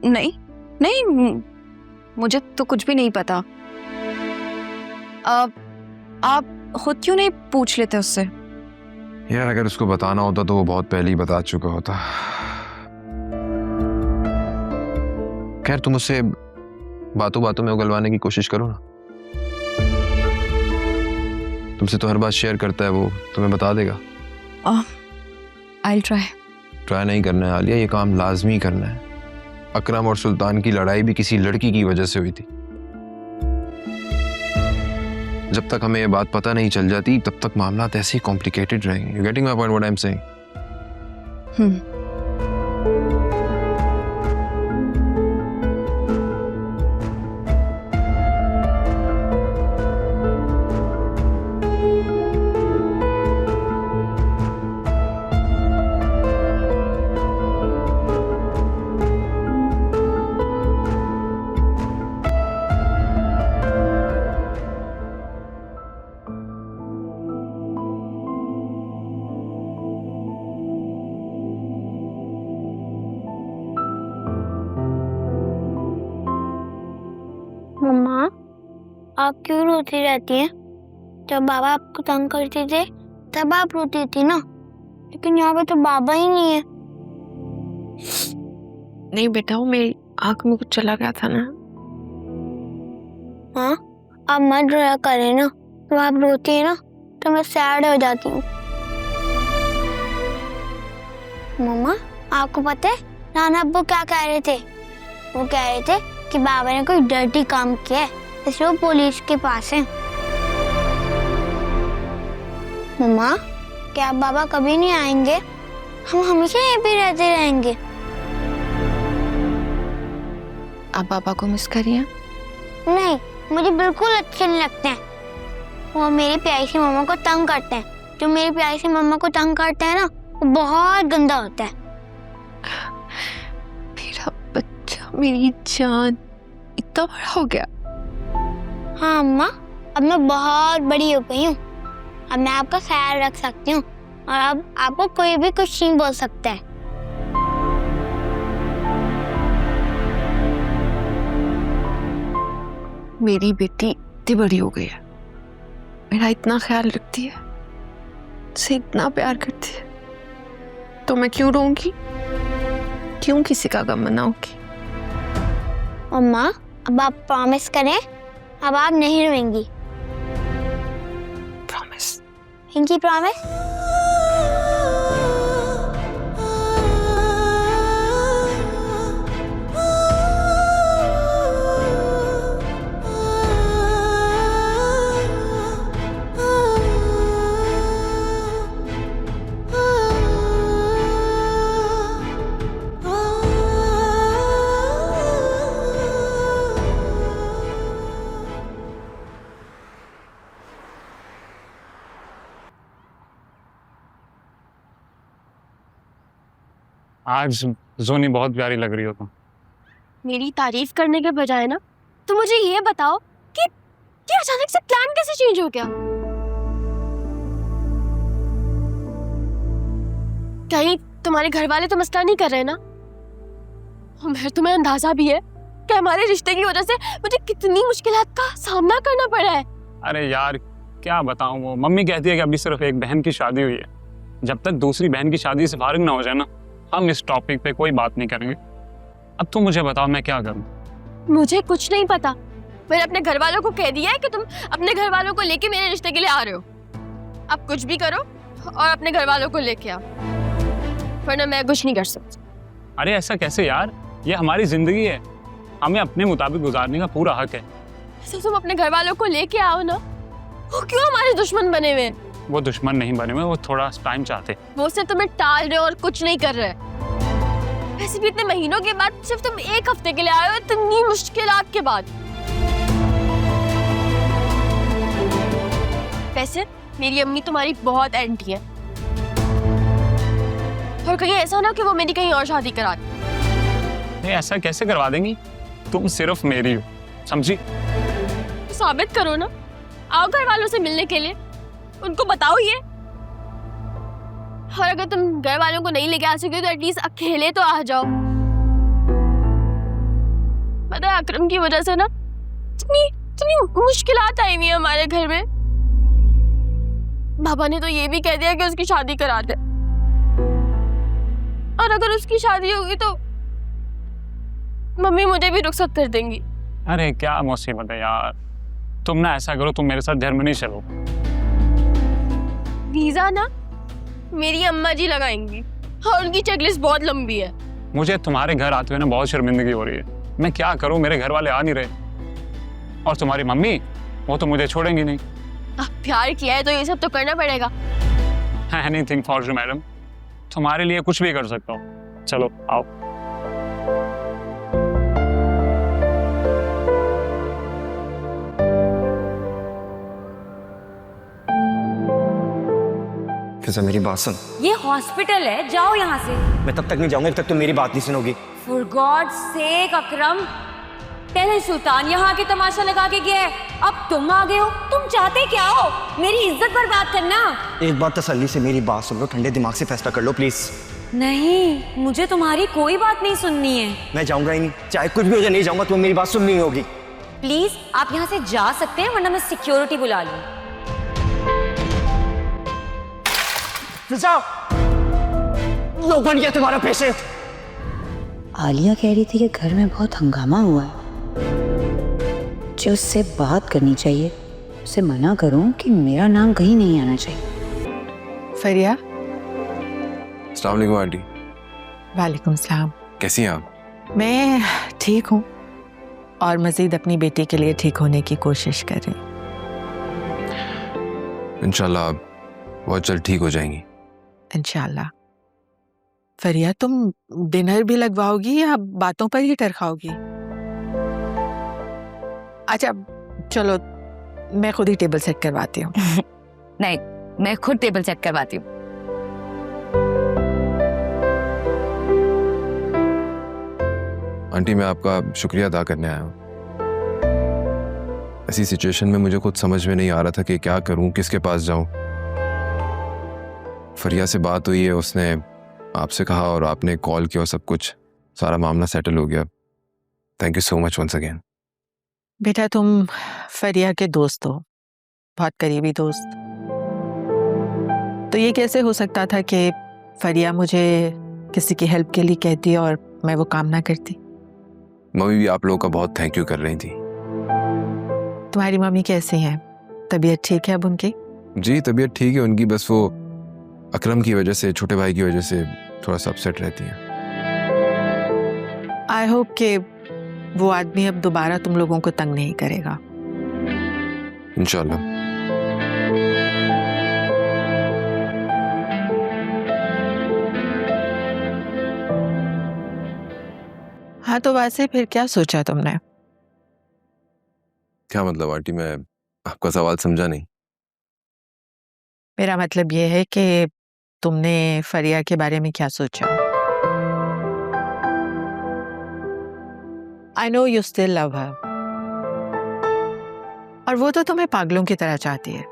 नहीं नहीं, मुझे तो कुछ भी नहीं पता। आप खुद क्यों नहीं पूछ लेते उससे? यार अगर उसको बताना होता तो वो बहुत पहले ही बता चुका होता। खैर तुम उससे बातों बातों में उगलवाने की कोशिश करो ना। तुमसे तो हर बात शेयर करता है वो, तुम्हें बता देगा। I'll try। ट्राई नहीं करना है आलिया, ये काम लाजमी करना है। अकरम और सुल्तान की लड़ाई भी किसी लड़की की वजह से हुई थी। जब तक हमें ये बात पता नहीं चल जाती तब तक मामला ऐसे ही कॉम्प्लिकेटेड रहेंगे। You getting my point what I am saying? मम्मा, आप क्यों रोती रहती हैं? जब बाबा आपको तंग करते थे तब आप रोती थी ना, लेकिन यहाँ पे तो बाबा ही नहीं है। नहीं बेटा, वो मेरी आंख में कुछ चला गया था ना। हाँ, आप मत रोया करें ना, जब आप रोती है ना तो मैं सैड हो जाती हूँ। मम्मा, आपको पता है नाना अब्बू क्या कह रहे थे? वो कह रहे थे कि बाबा ने कोई डर्टी काम किया है, इसलिए वो पुलिस के पास है। मम्मा, क्या बाबा कभी नहीं आएंगे? हम हमेशा यहीं पे रहते रहेंगे। आप पापा को मिस करिए। नहीं, मुझे बिल्कुल अच्छे नहीं लगते हैं। वो मेरी प्यारी सी मम्मा को तंग करते हैं। जो मेरी प्यारी सी मम्मा को तंग करते हैं ना, वो बहुत गंदा होता है। मेरा बच्चा, मेरी जान, इतना बड़ा हो गया। हाँ अम्मा, अब मैं बहुत बड़ी हो गई हूँ। अब मैं आपका ख्याल रख सकती हूँ और अब आपको कोई भी कुछ नहीं बोल सकता है। मेरी बेटी इतनी बड़ी हो गई है, मेरा इतना ख्याल रखती है, से इतना प्यार करती है, तो मैं क्यों रोऊंगी? क्यों किसी का गम मनाऊंगी? अम्मा, अब आप प्रॉमिस करें, अब आप नहीं रोएंगी। प्रॉमिस। Pinky promise. आज जोनी बहुत प्यारी लग रही हो तुम। मेरी तारीफ करने के बजाय ना तो मुझे ये बताओ कि अचानक से प्लान कैसे चेंज हो गया? कहीं तुम्हारे घर वाले तो मसला नहीं कर रहे ना? और तुम्हें अंदाजा भी है कि हमारे रिश्ते की वजह से मुझे कितनी मुश्किलात का सामना करना पड़ा है। अरे यार क्या बताऊं, वो मम्मी कहती है कि अभी सिर्फ एक बहन की शादी हुई है, जब तक दूसरी बहन की शादी से फारिग ना हो जाए ना, हम इस टॉपिक पे कोई बात नहीं करेंगे। अब तुम मुझे बताओ मैं क्या करूं? मुझे कुछ नहीं पता। मैंने अपने घर वालों को कह दिया है कि तुम अपने घर वालों को लेके मेरे रिश्ते के लिए आ रहे हो। अब कुछ भी करो और अपने घर वालों को लेके आओ, वरना मैं कुछ नहीं कर सकती। अरे ऐसा कैसे यार, ये हमारी जिंदगी है, हमें अपने मुताबिक गुजारने का पूरा हक है। ऐसे तुम अपने घर वालों को लेके आओ ना, वो क्यों हमारे दुश्मन बने हुए? वो दुश्मन नहीं बने हुए, वो थोड़ा टाइम चाहते। वो सिर्फ तुम्हें टाल रहे हो और कुछ नहीं कर रहे। वैसे भी इतने महीनों के बाद सिर्फ तुम एक हफ्ते के लिए आए हो, इतनी मुश्किलात के बाद। वैसे मेरी अम्मी तुम्हारी बहुत एंटी है, और कहीं ऐसा ना कि वो मेरी कहीं और शादी करा दे। नहीं ऐसा कैसे करवा देंगी, तुम सिर्फ मेरी हो, समझी? तो साबित करो ना, आओ घर वालों से मिलने के लिए, उनको बताओ ये। और अगर तुम घर वालों को नहीं लेके आ सके तो एटलीस्ट अकेले तो आ जाओ। पता है अकरम की वजह से ना इतनी मुश्किलात आई हुई है हमारे घर में। पापा ने तो ये भी कह दिया कि उसकी शादी करा दे, और अगर उसकी शादी होगी तो मम्मी मुझे भी रुखसत कर देंगी। अरे क्या मुसीबत है यार, तुम ना ऐसा करो, तुम मेरे साथ जर्मनी चलो। वीजा ना मेरी अम्मा जी लगाएंगी और उनकी चेकलिस्ट बहुत लंबी है। मुझे तुम्हारे घर आते हुए ना बहुत शर्मिंदगी हो रही है। मैं क्या करूं, मेरे घर वाले आ नहीं रहे, और तुम्हारी मम्मी वो तो मुझे छोड़ेंगी नहीं। अब प्यार किया है तो ये सब तो करना पड़ेगा। एनीथिंग फॉर यू मैडम, तुम्हारे लिए कुछ भी कर सकता हूँ। चलो आओ। फिजा मेरी बात सुन। ये हॉस्पिटल है, जाओ यहाँ से। मैं तब तक नहीं जाऊंगा जब तक तुम मेरी बात नहीं सुनोगी। फॉर गॉड सेक अकरम, पहले सुल्तान यहाँ आके तमाशा लगा के गया है, अब तुम आ गए हो। तुम चाहते क्या हो? मेरी इज्जत बर्बाद करना? एक बार तसल्ली से मेरी बात सुन लो, ठंडे दिमाग से फैसला कर लो प्लीज। नहीं, मुझे तुम्हारी कोई बात नहीं सुननी है। मैं जाऊंगा ही नहीं, चाहे कुछ भी हो जाए नहीं जाऊंगा। तुम्हें मेरी बात सुननी होगी। प्लीज आप यहाँ से जा सकते हैं, वरना मैं सिक्योरिटी बुला लूँ। फिजा, लोग बन गया तुम्हारा पैसे। आलिया कह रही थी कि घर में बहुत हंगामा हुआ है, जो उससे बात करनी चाहिए। उसे मना करूं कि मेरा नाम कहीं नहीं आना चाहिए। फरिया। अस्सलाम वालेकुम आंटी। वालेकुम सलाम। कैसी हैं आप? मैं ठीक हूँ और मजीद अपनी बेटी के लिए ठीक होने की कोशिश कर रही हूँ। इंशाल्लाह आप बहुत जल्द ठीक हो जाएंगी। इंशाल्लाह। फरिया, तुम डिनर भी लगवाओगी या बातों पर ही टरखाओगी? अच्छा चलो, मैं खुद ही टेबल सेट करवाती हूँ। नहीं, मैं खुद टेबल सेट करवाती हूँ। आंटी मैं आपका शुक्रिया अदा करने आया हूँ। ऐसी सिचुएशन में मुझे खुद समझ में नहीं आ रहा था कि क्या करूँ, किसके पास जाऊँ। फरिया से बात हुई है, उसने आपसे कहा और आपने कॉल किया और सब कुछ, सारा मामला सेटल हो गया। Thank you so much once again. बेटा तुम फरिया के दोस्त हो, बहुत करीबी दोस्त। तो ये कैसे हो सकता था कि फरिया मुझे किसी की हेल्प के लिए कहती और मैं वो काम ना करती? मम्मी भी आप लोगों का बहुत थैंक यू कर रही थी। तुम्हारी मम्मी कैसी हैं? तबीयत ठीक है अब उनकी? जी तबीयत ठीक है उनकी, बस वो अकरम की वजह से, छोटे भाई की वजह से थोड़ा सा अपसेट रहती हैं। आई होप कि वो आदमी अब दोबारा तुम लोगों को तंग नहीं करेगा। इंशाल्लाह। हाँ तो वैसे फिर क्या सोचा तुमने? क्या मतलब आंटी, मैं आपका सवाल समझा नहीं। मेरा मतलब ये है कि तुमने फरिया के बारे में क्या सोचा? I know you still love her, और वो तो तुम्हें पागलों की तरह चाहती है।